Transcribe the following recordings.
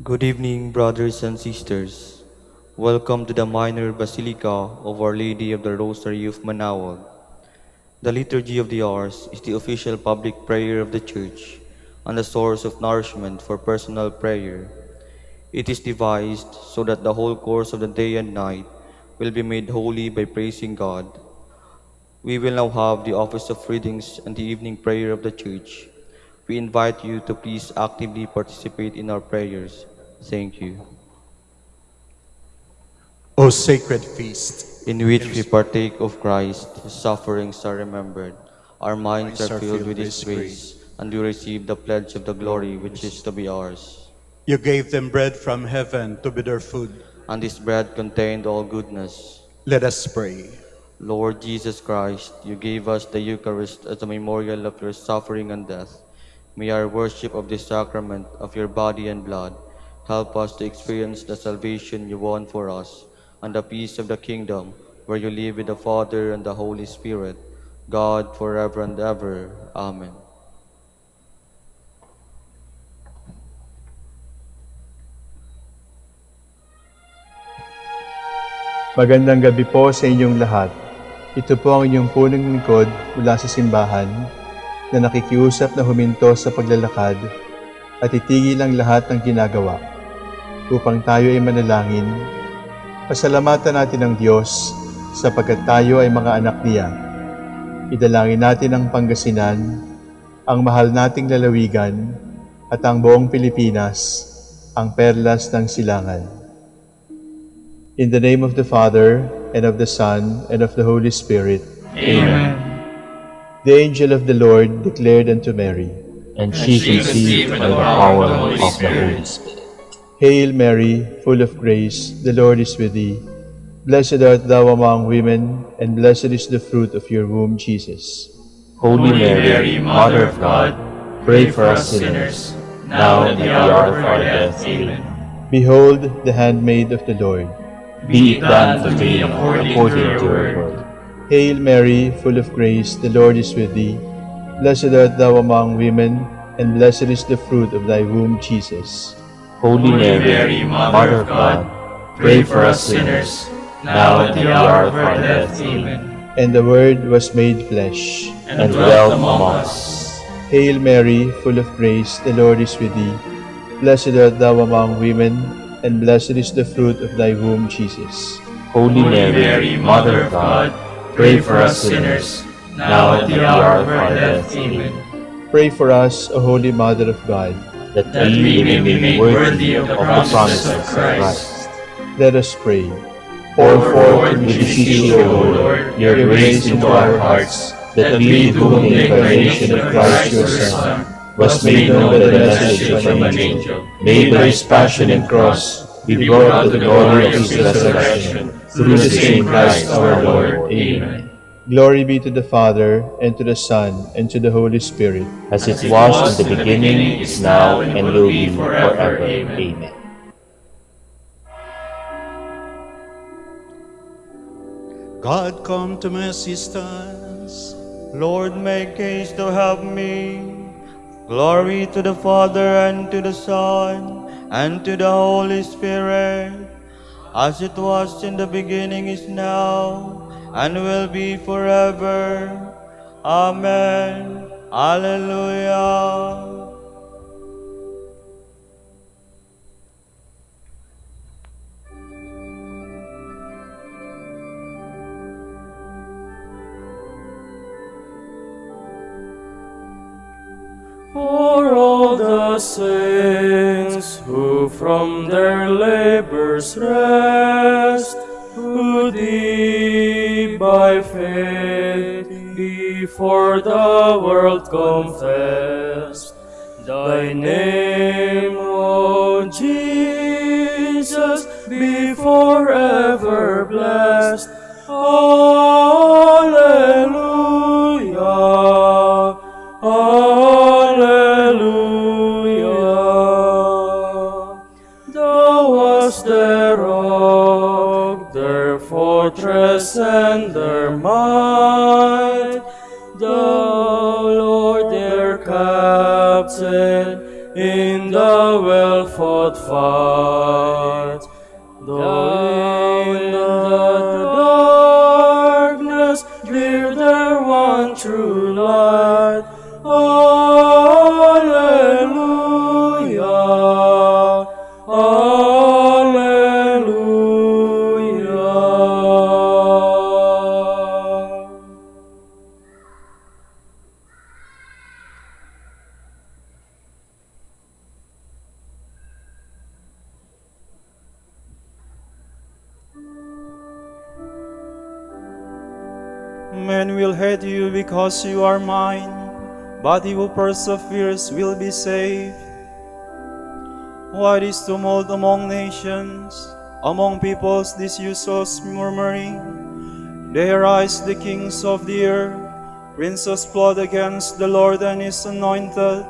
Good evening, brothers and sisters. Welcome to the Minor Basilica of Our Lady of the Rosary of Manaoag. The Liturgy of the Hours is the official public prayer of the Church and the source of nourishment for personal prayer. It is devised so that the whole course of the day and night will be made holy by praising God. We will now have the office of readings and the evening prayer of the Church. We invite you to please actively participate in our prayers. Thank you. O sacred feast, In which we partake of Christ, His sufferings are remembered, our minds are filled with His grace, and we receive the pledge of the glory which is to be ours. you gave them bread from heaven to be their food. And this bread contained all goodness. Let us pray. Lord Jesus Christ, you gave us the Eucharist as a memorial of your suffering and death. May our worship of this sacrament of your body and blood help us to experience the salvation you won for us and the peace of the kingdom where you live with the Father and the Holy Spirit, God forever and ever. Amen. Magandang gabi po sa inyong lahat. Ito po ang inyong punong lingkod mula sa simbahan na nakikiusap na huminto sa paglalakad at itigil ang lahat ng ginagawa upang tayo ay manalangin. Pasalamatan natin ang Diyos sapagkat tayo ay mga anak niya. Idalangin natin ang Pangasinan, ang mahal nating lalawigan at ang buong Pilipinas, ang perlas ng silangan. In the name of the Father, and of the Son, and of the Holy Spirit. Amen. The angel of the Lord declared unto Mary, And she conceived by the power of the Holy Spirit. Hail Mary, full of grace, the Lord is with thee. Blessed art thou among women, and blessed is the fruit of your womb, Jesus. Holy Mary, Mother of God, pray for us sinners, now and at the hour of our death. Amen. Behold the handmaid of the Lord. Be it done to me according to your word. Hail Mary, full of grace, the Lord is with thee. Blessed art thou among women, and blessed is the fruit of thy womb, Jesus. Holy Mary, Mother of God, pray for us sinners, now and at the hour of our death. Amen. And the Word was made flesh, And dwelt among us. Hail Mary, full of grace, the Lord is with thee. Blessed art thou among women, and blessed is the fruit of thy womb, Jesus. Holy Mary, Mother of God, pray for us sinners, now and at the hour of our death. Amen. Pray for us, O Holy Mother of God. That we may be made worthy of the promises of Christ. Let us pray. Pour forth, we beseech you, O Lord, your grace into our hearts, that we, to whom the incarnation of Christ your Son was made known by the message from an angel, may by his passion and cross be brought to the glory of his resurrection, through the same Christ our Lord. Amen. Glory be to the Father, and to the Son, and to the Holy Spirit. As it was in the beginning, is now, and will be forever. Amen. God, come to my assistance. Lord, make haste to help me. Glory to the Father, and to the Son, and to the Holy Spirit, as it was in the beginning, is now, and will be forever. Amen. Alleluia. For all the saints who from their labors rest, who thee by faith before the world confessed, thy name, O Jesus, be forever blessed. Alleluia. Alleluia. Thou wast their rock, their fortress and their might, thou, Lord, their captain in the well shall fought fight. Though in the darkness clear there one true light. Alleluia, alleluia. Men will hate you because you are mine, but he who perseveres will be saved. What is tumult among nations, among peoples this useless murmuring? They arise the kings of the earth, princes plot against the Lord and his anointed.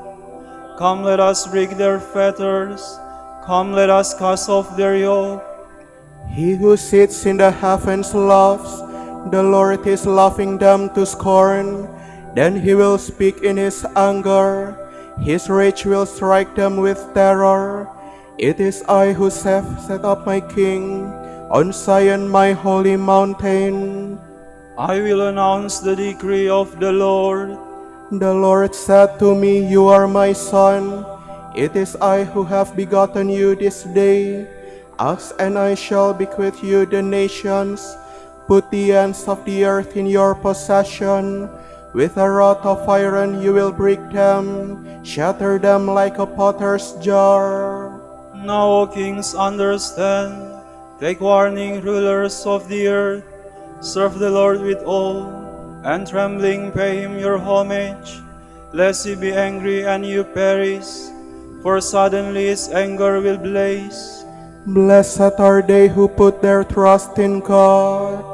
Come, let us break their fetters, come, let us cast off their yoke. He who sits in the heavens laughs, the Lord is laughing them to scorn. Then he will speak in his anger, his rage will strike them with terror. It is I who have set up my king on Zion, my holy mountain. I will announce the decree of the Lord. The Lord said to me, You are my son. It is I who have begotten you this day. Ask, and I shall bequeath you the nations. Put the ends of the earth in your possession. With a rod of iron you will break them, shatter them like a potter's jar. Now, O kings, understand. Take warning, rulers of the earth. Serve the Lord with awe, and trembling pay him your homage, lest he be angry and you perish, for suddenly his anger will blaze. Blessed are they who put their trust in God.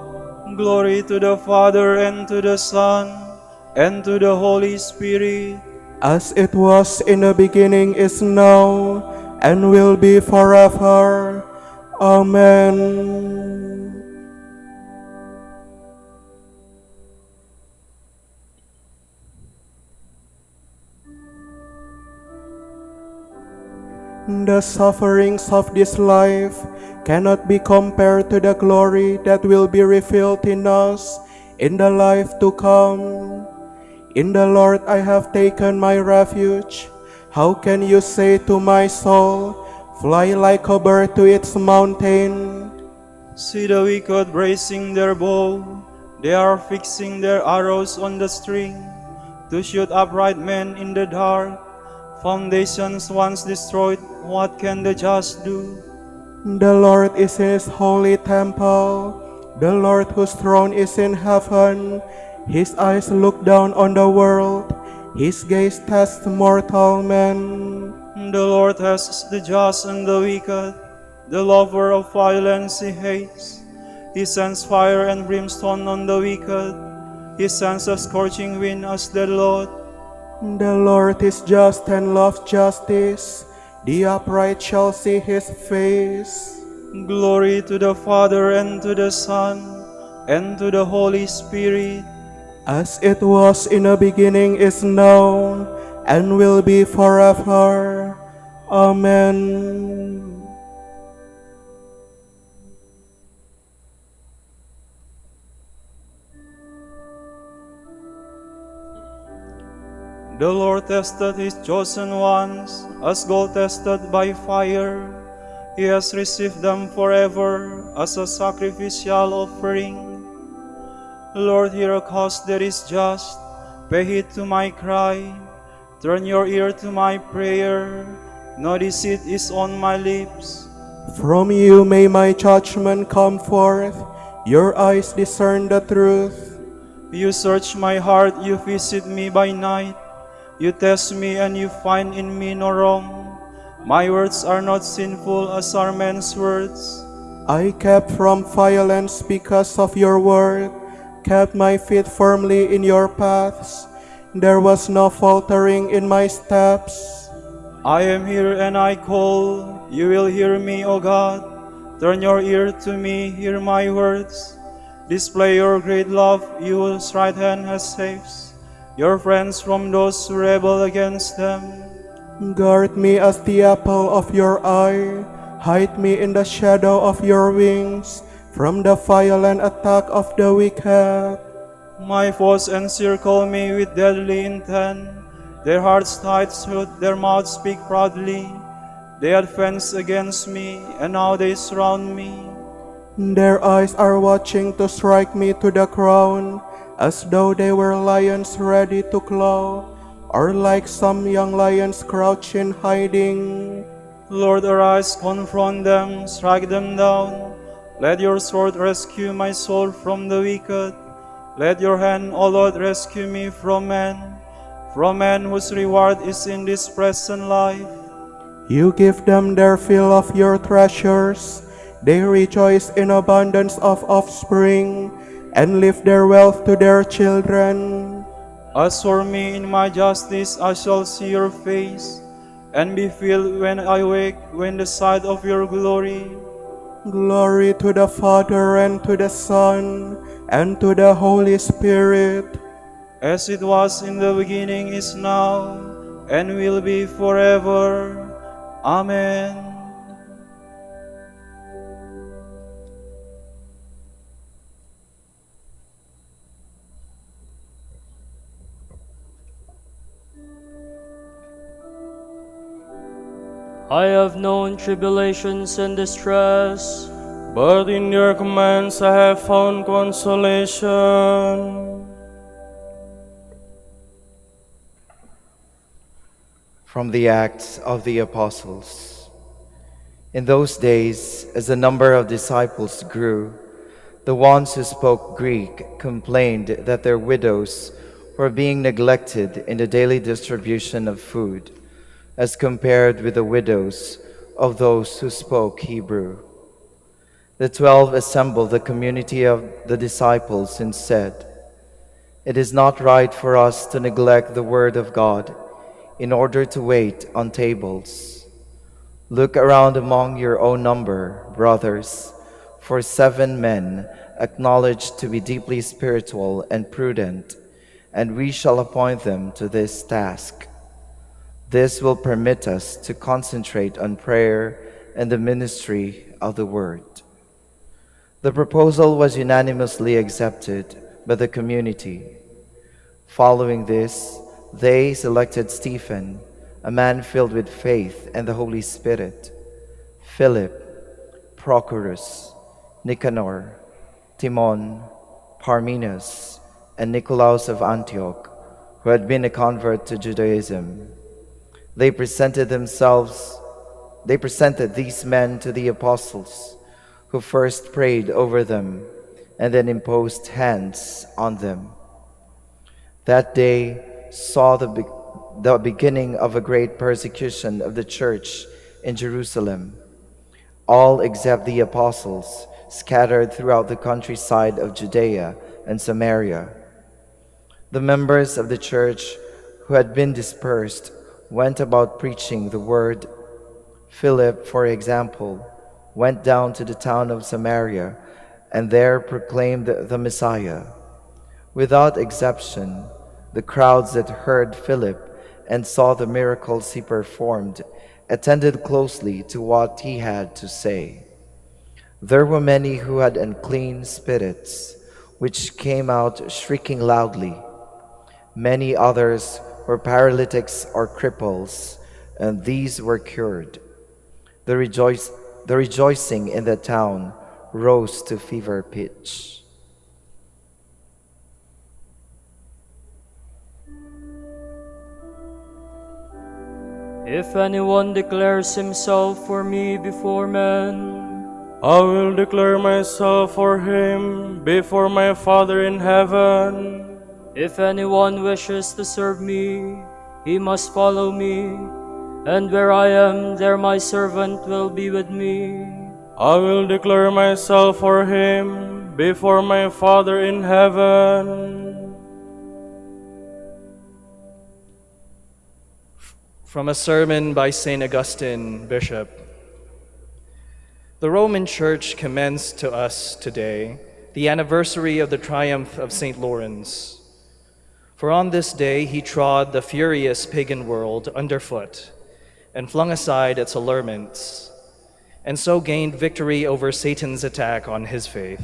Glory to the Father, and to the Son, and to the Holy Spirit. As it was in the beginning, is now, and will be forever. Amen. The sufferings of this life cannot be compared to the glory that will be revealed in us in the life to come. In the Lord I have taken my refuge. How can you say to my soul, Fly like a bird to its mountain? See the wicked bracing their bow, they are fixing their arrows on the string, to shoot upright men in the dark. Foundations once destroyed, what can the just do? The Lord is in his holy temple. The Lord whose throne is in heaven. His eyes look down on the world. His gaze tests mortal men. The Lord tests the just and the wicked. The lover of violence he hates. He sends fire and brimstone on the wicked. He sends a scorching wind as the Lord. The Lord is just and loves justice. The upright shall see his face. Glory to the Father, and to the Son, and to the Holy Spirit. As it was in the beginning, is now, and will be forever. Amen. The Lord tested his chosen ones, as gold tested by fire. He has received them forever as a sacrificial offering. Lord, hear a cause that is just. Pay heed to my cry. Turn your ear to my prayer. No deceit is on my lips. From you may my judgment come forth. Your eyes discern the truth. You search my heart, you visit me by night. You test me and you find in me no wrong. My words are not sinful as are men's words. I kept from violence because of your word, kept my feet firmly in your paths. There was no faltering in my steps. I am here and I call. You will hear me, O God. Turn your ear to me, hear my words. Display your great love, you whose right hand has saves your friends from those who rebel against them. Guard me as the apple of your eye. Hide me in the shadow of your wings from the violent attack of the wicked. My foes encircle me with deadly intent. Their hearts tight truth, their mouths speak proudly. They advance against me, and now they surround me. Their eyes are watching to strike me to the crown, as though they were lions ready to claw, or like some young lions crouch in hiding. Lord, arise, confront them, strike them down. Let your sword rescue my soul from the wicked. Let your hand, O Lord, rescue me from men whose reward is in this present life. You give them their fill of your treasures. They rejoice in abundance of offspring, and leave their wealth to their children. As for me, in my justice I shall see your face, and be filled when I wake, when the sight of your glory. Glory to the Father, and to the Son, and to the Holy Spirit. As it was in the beginning, is now, and will be forever. Amen. I have known tribulations and distress, but in your commands I have found consolation. From the Acts of the Apostles. In those days, as the number of disciples grew, the ones who spoke Greek complained that their widows were being neglected in the daily distribution of food, as compared with the widows of those who spoke Hebrew. The 12 assembled the community of the disciples and said, "It is not right for us to neglect the word of God in order to wait on tables. Look around among your own number, brothers, for 7 men acknowledged to be deeply spiritual and prudent, and we shall appoint them to this task. This will permit us to concentrate on prayer and the ministry of the word." The proposal was unanimously accepted by the community. Following this, they selected Stephen, a man filled with faith and the Holy Spirit, Philip, Prochorus, Nicanor, Timon, Parmenas, and Nicolaus of Antioch, who had been a convert to Judaism. They presented these men to the apostles, who first prayed over them and then imposed hands on them. That day saw the beginning of a great persecution of the church in Jerusalem. All except the apostles scattered throughout the countryside of Judea and Samaria. The members of the church who had been dispersed went about preaching the word. Philip, for example, went down to the town of Samaria and there proclaimed the Messiah. Without exception, the crowds that heard Philip and saw the miracles he performed attended closely to what he had to say. There were many who had unclean spirits, which came out shrieking loudly. Many others were paralytics or cripples, and these were cured. The rejoicing in the town rose to fever pitch. if anyone declares himself for me before men, I will declare myself for him before my Father in heaven. if anyone wishes to serve me, he must follow me, and where I am, there my servant will be with me. I will declare myself for him before my Father in heaven. From a sermon by St. Augustine, Bishop. The Roman Church commends to us today the anniversary of the triumph of St. Lawrence. For on this day he trod the furious pagan world underfoot and flung aside its allurements, and so gained victory over Satan's attack on his faith.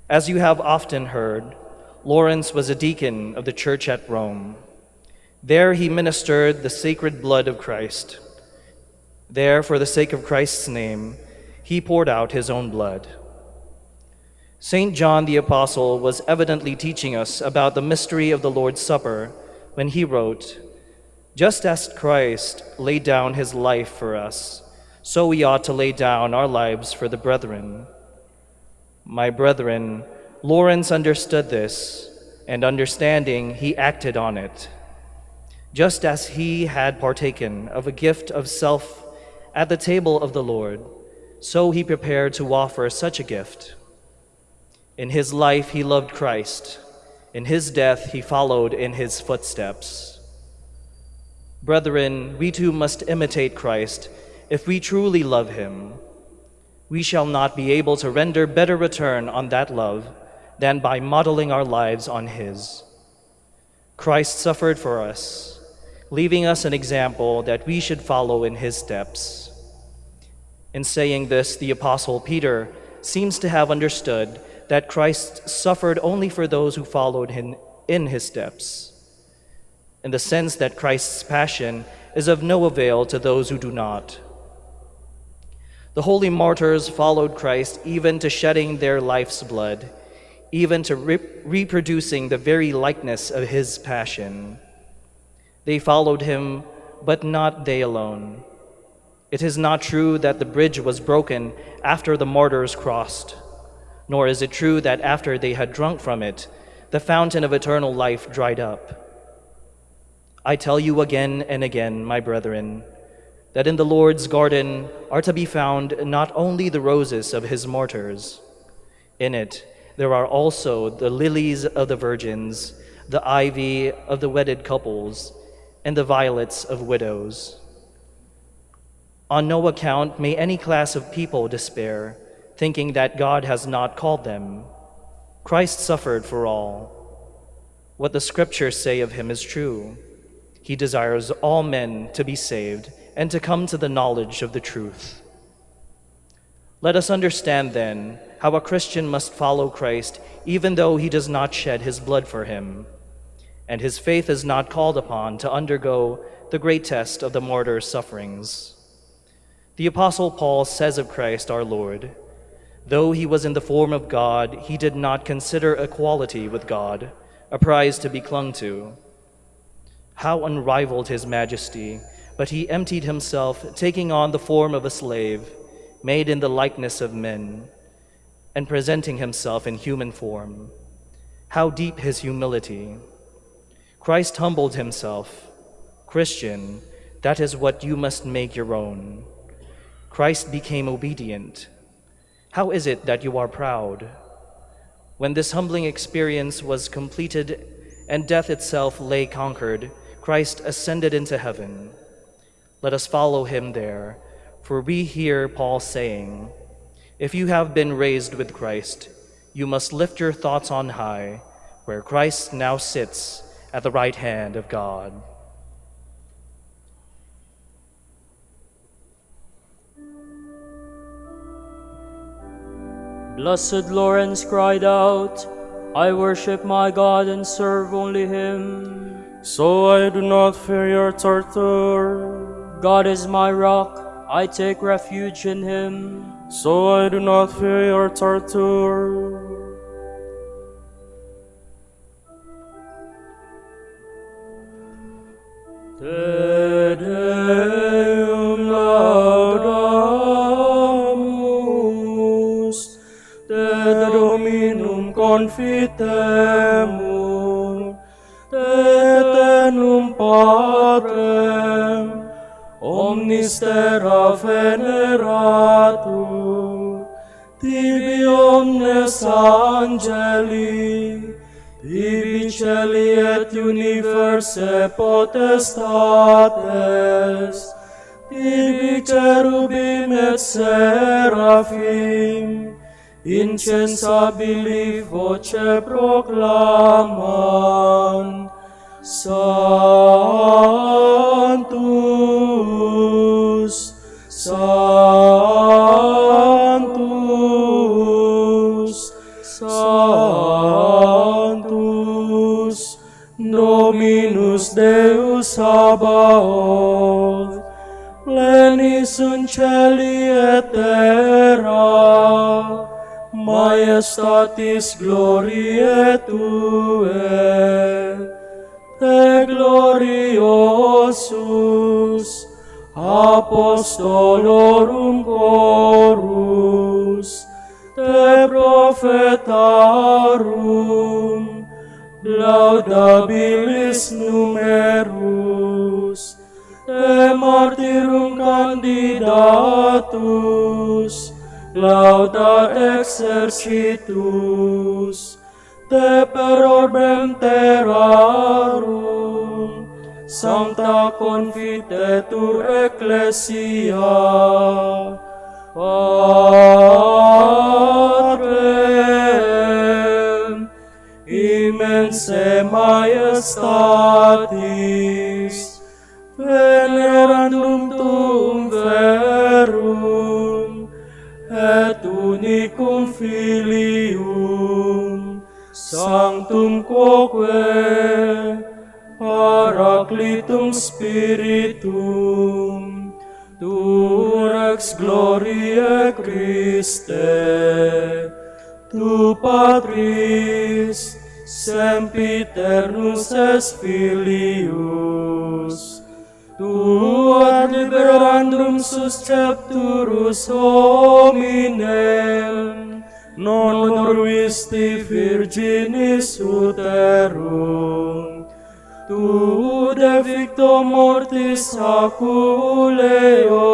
As you have often heard, Lawrence was a deacon of the church at Rome. There he ministered the sacred blood of Christ. There, for the sake of Christ's name, he poured out his own blood. St. John the Apostle was evidently teaching us about the mystery of the Lord's Supper when he wrote, "Just as Christ laid down his life for us, so we ought to lay down our lives for the brethren." My brethren, Lawrence understood this, and understanding, he acted on it. Just as he had partaken of a gift of self at the table of the Lord, so he prepared to offer such a gift. In his life he loved Christ. In his death he followed in his footsteps. Brethren, we too must imitate Christ if we truly love him. We shall not be able to render better return on that love than by modeling our lives on his. Christ suffered for us, leaving us an example that we should follow in his steps. In saying this, the Apostle Peter seems to have understood that Christ suffered only for those who followed him in his steps, in the sense that Christ's passion is of no avail to those who do not. The holy martyrs followed Christ even to shedding their life's blood, even to reproducing the very likeness of his passion. They followed him, but not they alone. It is not true that the bridge was broken after the martyrs crossed, nor is it true that after they had drunk from it, the fountain of eternal life dried up. I tell you again and again, my brethren, that in the Lord's garden are to be found not only the roses of his martyrs. In it there are also the lilies of the virgins, the ivy of the wedded couples, and the violets of widows. On no account may any class of people despair, thinking that God has not called them. Christ suffered for all. What the scriptures say of him is true. He desires all men to be saved and to come to the knowledge of the truth. Let us understand then how a Christian must follow Christ even though he does not shed his blood for him, and his faith is not called upon to undergo the great test of the martyr's sufferings. The Apostle Paul says of Christ our Lord, "Though he was in the form of God, he did not consider equality with God a prize to be clung to. How unrivaled his majesty! But he emptied himself, taking on the form of a slave, made in the likeness of men, and presenting himself in human form. How deep his humility! Christ humbled himself. Christian, that is what you must make your own. Christ became obedient. How is it that you are proud? When this humbling experience was completed and death itself lay conquered, Christ ascended into heaven. Let us follow him there, for we hear Paul saying, "If you have been raised with Christ, you must lift your thoughts on high, where Christ now sits at the right hand of God." Blessed Lawrence cried out, "I worship my God and serve only him." So I do not fear your torture. God is my rock, I take refuge in him. So I do not fear your torture. Te Deum laudamus, Te Dominum confitemur, Te Eternum Patrem, omnis terra veneratur, tibi omnes angeli, tibi celi et universae potestates, tibi cherubim et seraphim, incensabili voce proclamant, Sanctus, Sanctus, Sanctus, Dominus Deus Sabaoth, plenis in celi et terra, Majestatis gloriae Tuae, Te gloriosus apostolorum chorus, Te prophetarum laudabilis numerus, Te martyrum candidatus lauda exercitus, Te per orbem terrarum sancta confitetur ecclesia, Patrem immense majestatis venerandum tuum verum et unicum Filium sanctum quoque Paraclitum Spiritum tu rex gloriae Christe, tu Patris sempiternus es Filius, tu ad liberandum suscepturus hominem non ruisti virginis uterum, tu de victo mortis aculeo,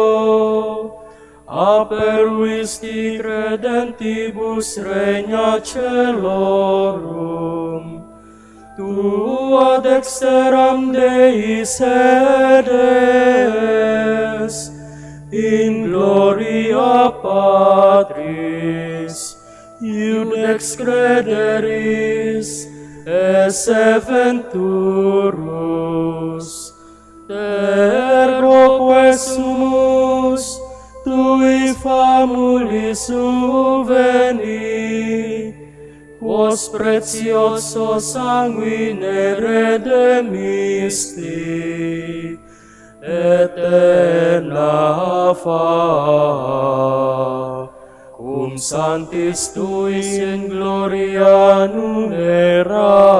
aperuisti credentibus regna celorum, tu ad exteram Dei sedes, in gloria Patris, iudex crederis, esse venturus, tergoque sumus, tui famulis uveni, quos precioso sanguine redemisti, eterna fa, cum sanctis tuis in gloria numerari.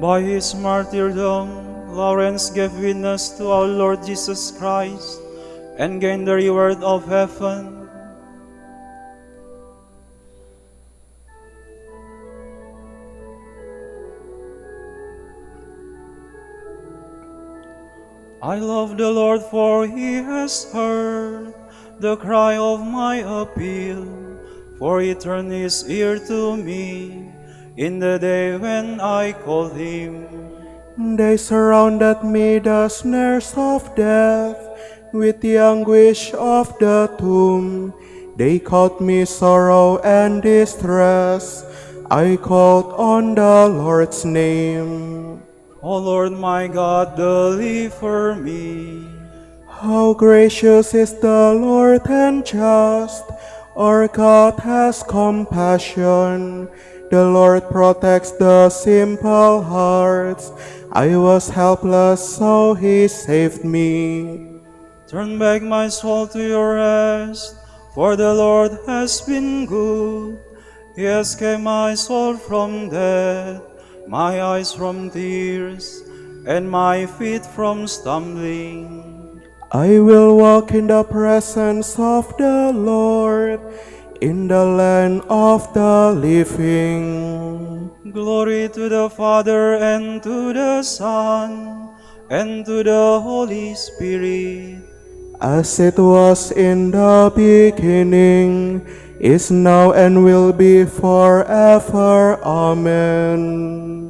By his martyrdom, Lawrence gave witness to our Lord Jesus Christ and gained the reward of heaven. I love the Lord, for he has heard the cry of my appeal, for he turned his ear to me in the day when I called him. They surrounded me, the snares of death, with the anguish of the tomb. They caused me sorrow and distress. I called on the Lord's name. O Lord my God, deliver me. How gracious is the Lord and just! Our God has compassion. The Lord protects the simple hearts. I was helpless, so he saved me. Turn back my soul to your rest, for the Lord has been good. He has kept my soul from death, my eyes from tears, and my feet from stumbling. I will walk in the presence of the Lord, in the land of the living. Glory to the Father, and to the Son, and to the Holy Spirit. As it was in the beginning, is now, and will be forever. Amen.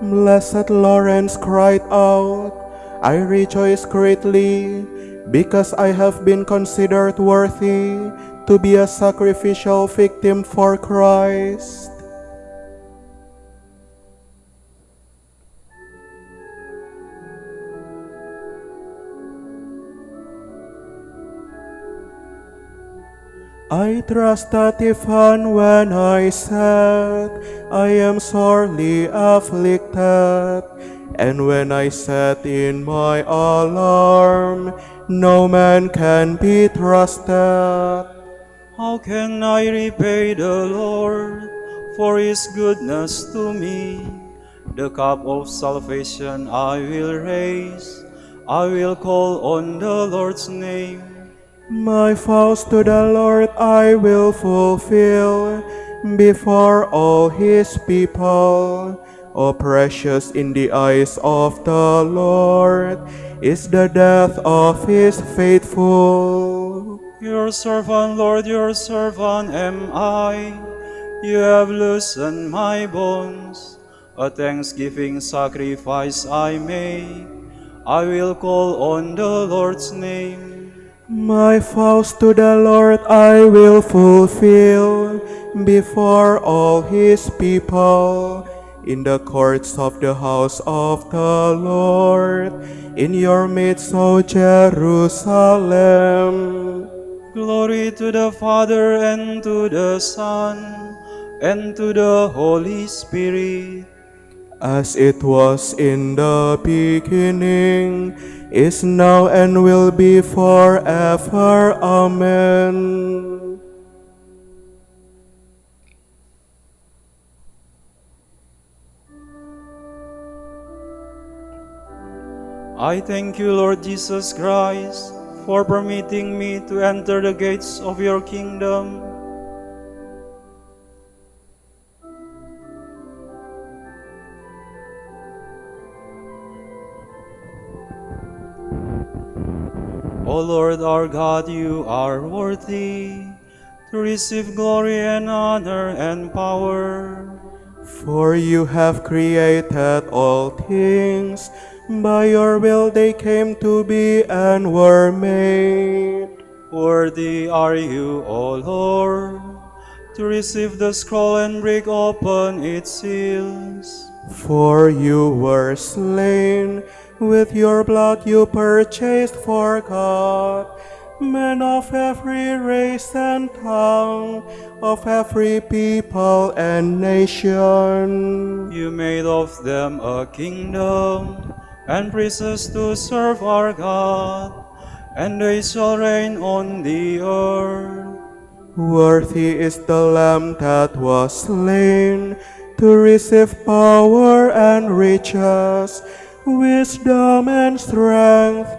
Blessed Lawrence cried out, I rejoice greatly, because I have been considered worthy to be a sacrificial victim for Christ. I trusted even when I said, I am sorely afflicted. And when I said in my alarm, no man can be trusted. How can I repay the Lord for his goodness to me? The cup of salvation I will raise. I will call on the Lord's name. My vows to the Lord I will fulfill before all his people. O precious in the eyes of the Lord is the death of his faithful. Your servant, Lord, your servant am I. You have loosened my bonds. A thanksgiving sacrifice I make. I will call on the Lord's name. My vows to the Lord I will fulfill before all his people. In the courts of the house of the Lord, in your midst, O Jerusalem. Glory to the Father, and to the Son, and to the Holy Spirit. As it was in the beginning, is now, and will be forever. Amen. I thank you, Lord Jesus Christ, for permitting me to enter the gates of your kingdom. O Lord our God, you are worthy to receive glory and honor and power. For you have created all things, by your will they came to be and were made. Worthy are you, O Lord, to receive the scroll and break open its seals. For you were slain, with your blood you purchased for God men of every race and tongue, of every people and nation. You made of them a kingdom and priests to serve our God, and they shall reign on the earth. Worthy is the Lamb that was slain to receive power and riches, wisdom and strength,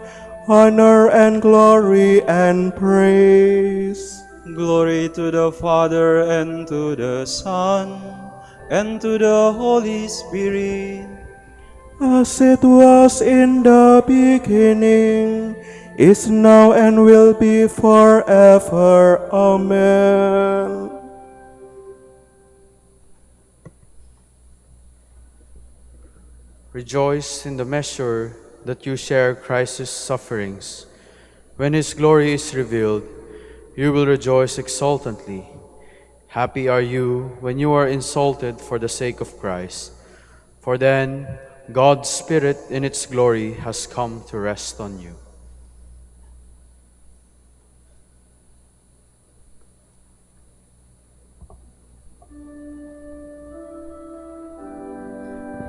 honor and glory and praise. Glory to the Father, and to the Son, and to the Holy Spirit. As it was in the beginning, is now, and will be forever. Amen. Rejoice in the measure that you share Christ's sufferings. When his glory is revealed, you will rejoice exultantly. Happy are you when you are insulted for the sake of Christ, for then God's Spirit in its glory has come to rest on you.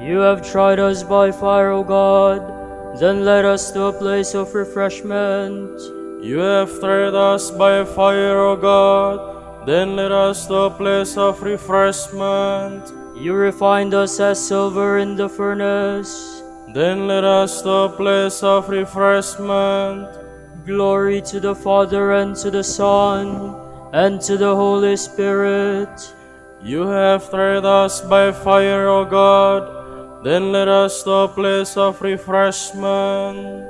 You have tried us by fire, O God, then led us to a place of refreshment. You have tried us by fire, O God, then lead us to a place of refreshment. You refined us as silver in the furnace. Then lead us to a place of refreshment. Glory to the Father, and to the Son, and to the Holy Spirit. You have tried us by fire, O God, then lead us to a place of refreshment.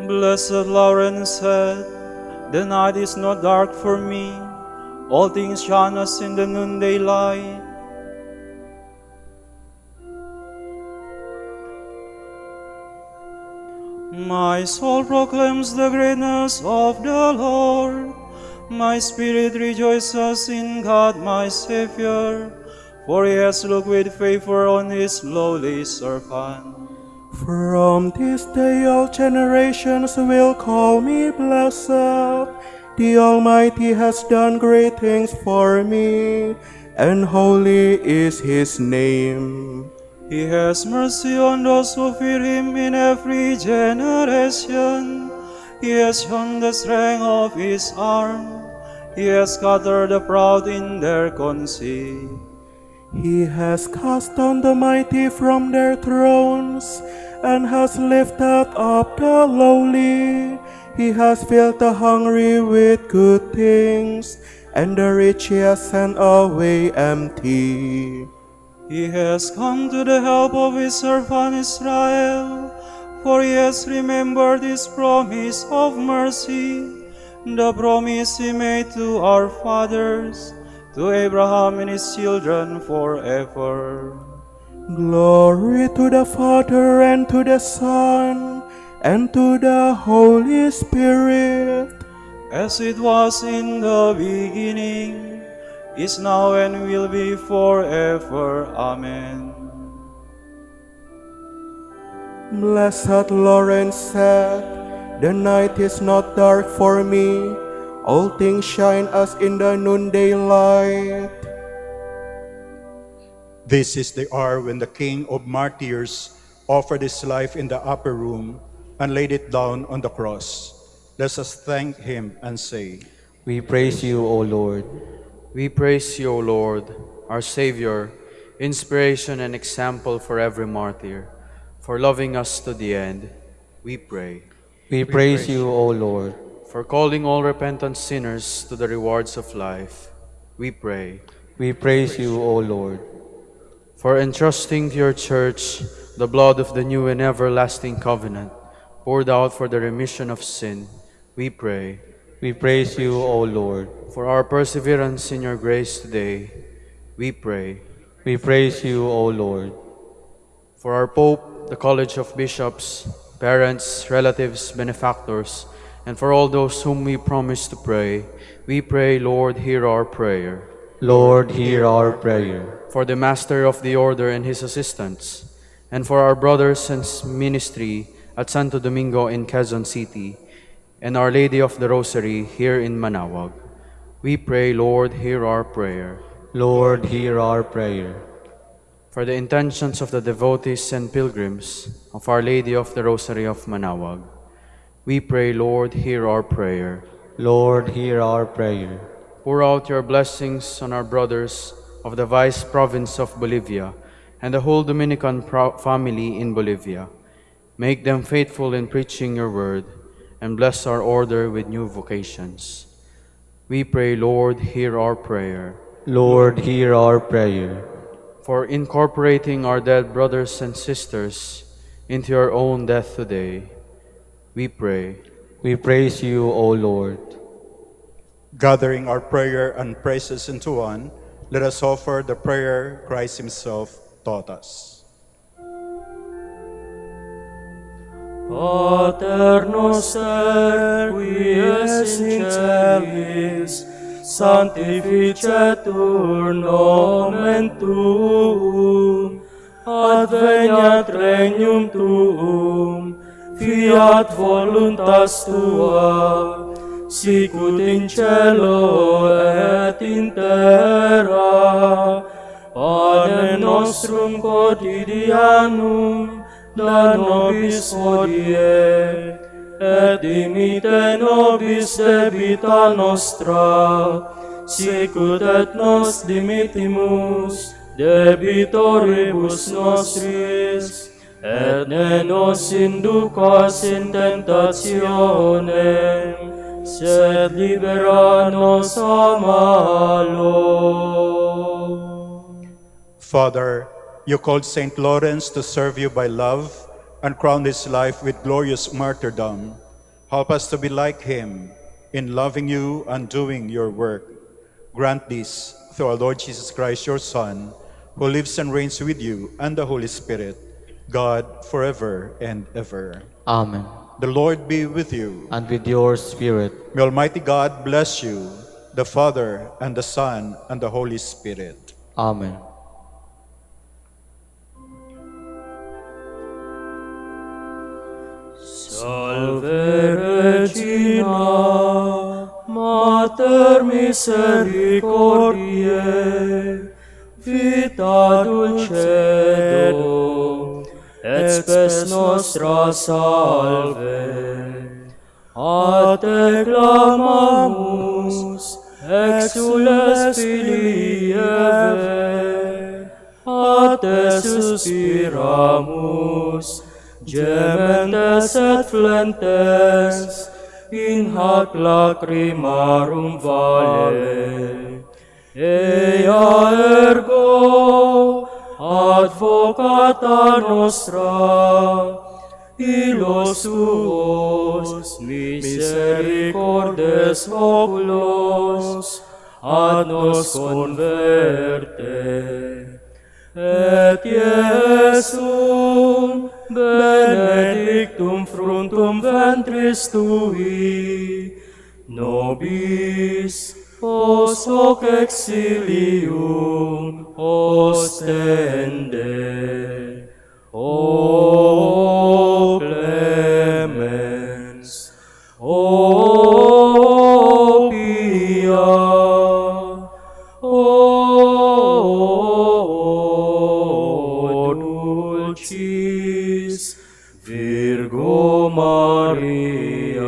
Blessed Lawrence said, "The night is not dark for me. All things shine as in the noonday light." My soul proclaims the greatness of the Lord. My spirit rejoices in God my Savior, for he has looked with favor on his lowly servant. From this day all generations will call me blessed. The Almighty has done great things for me, and holy is his name. He has mercy on those who fear him in every generation. He has shown the strength of his arm. He has scattered the proud in their conceit. He has cast down the mighty from their thrones, and has lifted up the lowly. He has filled the hungry with good things, and the rich he has sent away empty. He has come to the help of his servant Israel, for he has remembered his promise of mercy, the promise he made to our fathers, to Abraham and his children forever. Glory to the Father, and to the Son, and to the Holy Spirit, as it was in the beginning, is now, and will be forever. Amen. Blessed Lawrence said, "The night is not dark for me. All things shine as in the noonday light." This is the hour when the King of Martyrs offered his life in the upper room and laid it down on the cross. Let us thank him and say, We praise you, O Lord. We praise you, O Lord, our Savior, inspiration and example for every martyr, for loving us to the end. We pray. We praise you, O Lord. For calling all repentant sinners to the rewards of life. We pray. We praise you, O Lord. For entrusting to your Church the blood of the new and everlasting covenant, poured out for the remission of sin. We pray. We praise you, O Lord. For our perseverance in your grace today, we pray. We praise you, O Lord. For our Pope, the College of Bishops, parents, relatives, benefactors, and for all those whom we promise to pray, we pray, Lord, hear our prayer. Lord, hear our prayer. For the Master of the Order and his assistants, and for our brothers and ministry at Santo Domingo in Quezon City, and Our Lady of the Rosary here in Manaoag, we pray, Lord, hear our prayer. Lord, hear our prayer. For the intentions of the devotees and pilgrims of Our Lady of the Rosary of Manaoag, we pray, Lord, hear our prayer. Lord, hear our prayer. Pour out your blessings on our brothers of the Vice Province of Bolivia and the whole Dominican family in Bolivia. Make them faithful in preaching your word, and bless our order with new vocations. We pray, Lord, hear our prayer. Lord, hear our prayer. For incorporating our dead brothers and sisters into your own death today, we pray. We praise you, O Lord. Gathering our prayer and praises into one, let us offer the prayer Christ himself taught us. Pater noster, qui es in celis, sanctificetur nomen tuum, adveniat regnum tuum, fiat voluntas tua, sicut in cielo et in terra. Panem nostrum quotidianum da nobis hodie, et dimite nobis debita nostra, sicut et nos dimitimus debitoribus nostris, et ne nos inducas in tentationem, sed libera nos a malo. Father, you called Saint Lawrence to serve you by love and crowned his life with glorious martyrdom. Help us to be like him in loving you and doing your work. Grant this through our Lord Jesus Christ, your Son, who lives and reigns with you and the Holy Spirit, God, forever and ever. Amen. The Lord be with you. And with your spirit. May Almighty God bless you, the Father, and the Son, and the Holy Spirit. Amen. Salve Regina, Mater misericordiae, vita dulcedo, et spes nostra salve. A te clamamus, exules filii Eve, a te suspiramus, gementes et flentes, in hac lacrimarum vale. Ea ergo, advocata nostra, illos suos misericordes oculos, ad nos converte. Et Iesum benedictum fructum ventris tui, nobis os hoc exilium ostende. O clemens, o pia, o dulcis Virgo Maria.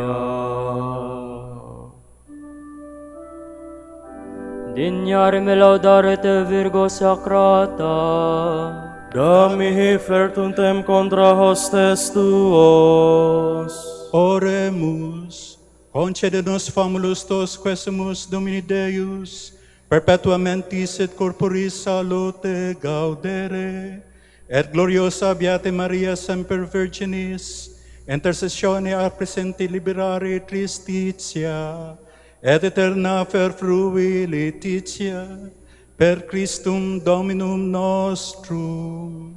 Dignare me laudare te Virgo Sacrata, Dami fertuntem contra hostes tuos. Oremus, concede nos famulus tos quesumus Domini Deus, perpetuamentis et corporis salute gaudere, et gloriosa Beate Maria Semper Virginis, intercessione a presenti liberare tristitia, et eterna ferfrui letitia, per Christum Dominum nostrum.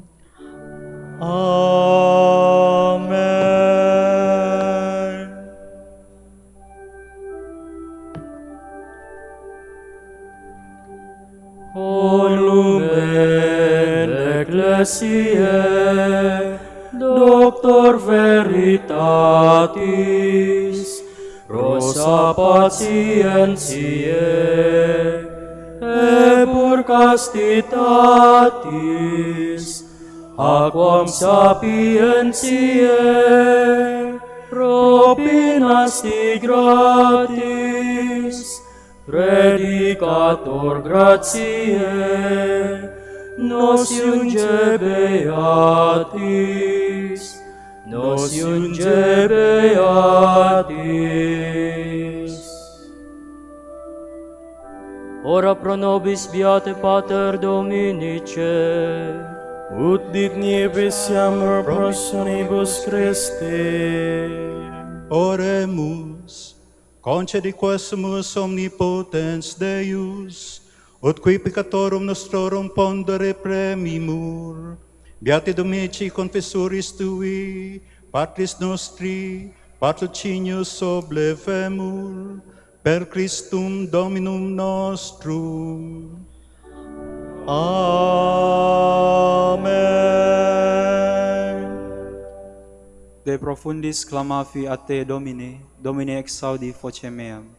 Amen. O lumen ecclesiae, doctor veritatis, patientiae, ebur castitatis, aquam sapientiae, propinasti gratis, predicator gratiae, nos iunge beatis, nos iunge beatis. Ora pro nobis beate Pater Dominice, ut dit nieves amor prosionibus Christi. Oremus, concedi quesumus omnipotens Deus, ut qui peccatorum nostrorum pondere premimur, beati Domici confessoris tui, Patris nostri, patrocinius oblevemur, per Christum Dominum nostrum. Amen. De profundis clamavi a te, Domine, Domine exaudi vocem meam.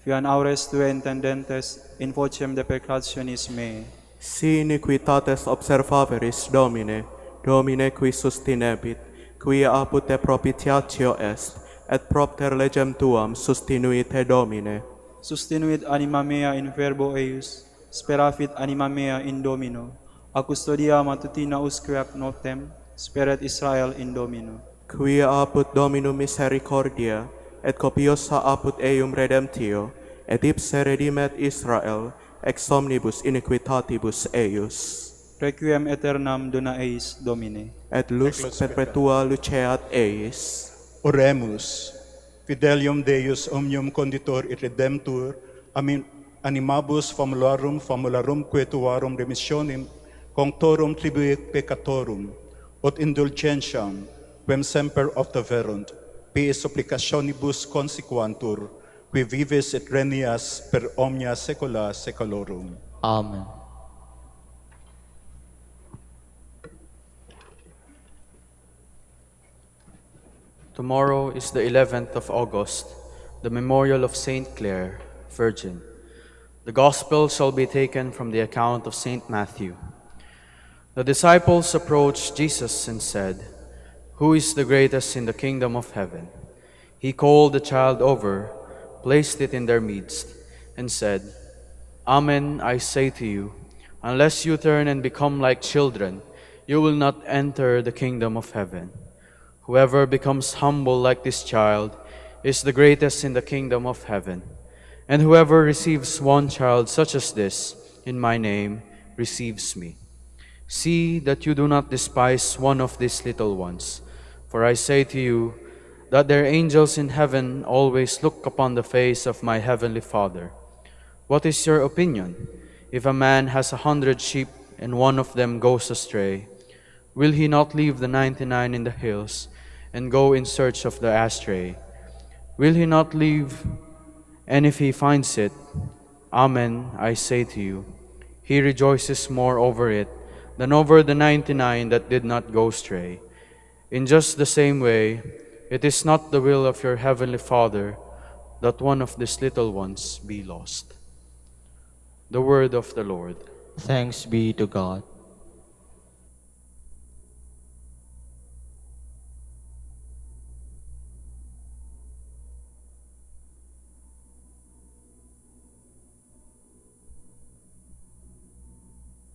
Fian aures tue intendentes in vocem deprecationis mei. Si iniquitates observaveris, Domine, Domine qui sustinebit, qui apud te propitiatio est, et propter legem tuam sustinuite, Domine. Sustinuit anima mea in verbo eius, speravit anima mea in Domino, a custodia matutina usque ac notem, speret Israel in Domino. Qui apud Dominum misericordia, et copiosa apud eum redemptio, et ipse redimet Israel, ex omnibus iniquitatibus eius. Requiem aeternam dona eis, Domine. Et lux perpetua luceat eis. Oremus, Fidelium Deus omnium conditor et redemptor, animabus famularum quetuarum remissionem, conctorum tribui peccatorum, ut indulgentiam, quem semper obtaverunt, pie supplicationibus consequantur, qui vives et regnias per omnia saecula saeculorum. Amen. Tomorrow is the 11th of August, the memorial of Saint Clare, Virgin. The Gospel shall be taken from the account of Saint Matthew. The disciples approached Jesus and said, "Who is the greatest in the kingdom of heaven?" He called the child over, placed it in their midst, and said, "Amen, I say to you, unless you turn and become like children, you will not enter the kingdom of heaven. Whoever becomes humble like this child is the greatest in the kingdom of heaven. And whoever receives one child such as this in my name receives me. See that you do not despise one of these little ones, for I say to you that their angels in heaven always look upon the face of my heavenly Father. What is your opinion? If a man has 100 sheep and one of them goes astray, will he not leave the 99 in the hills and go in search of the astray? Will he not leave, and if he finds it, amen, I say to you, he rejoices more over it than over the 99 that did not go astray. In just the same way, it is not the will of your heavenly Father that one of these little ones be lost." The word of the Lord. Thanks be to God.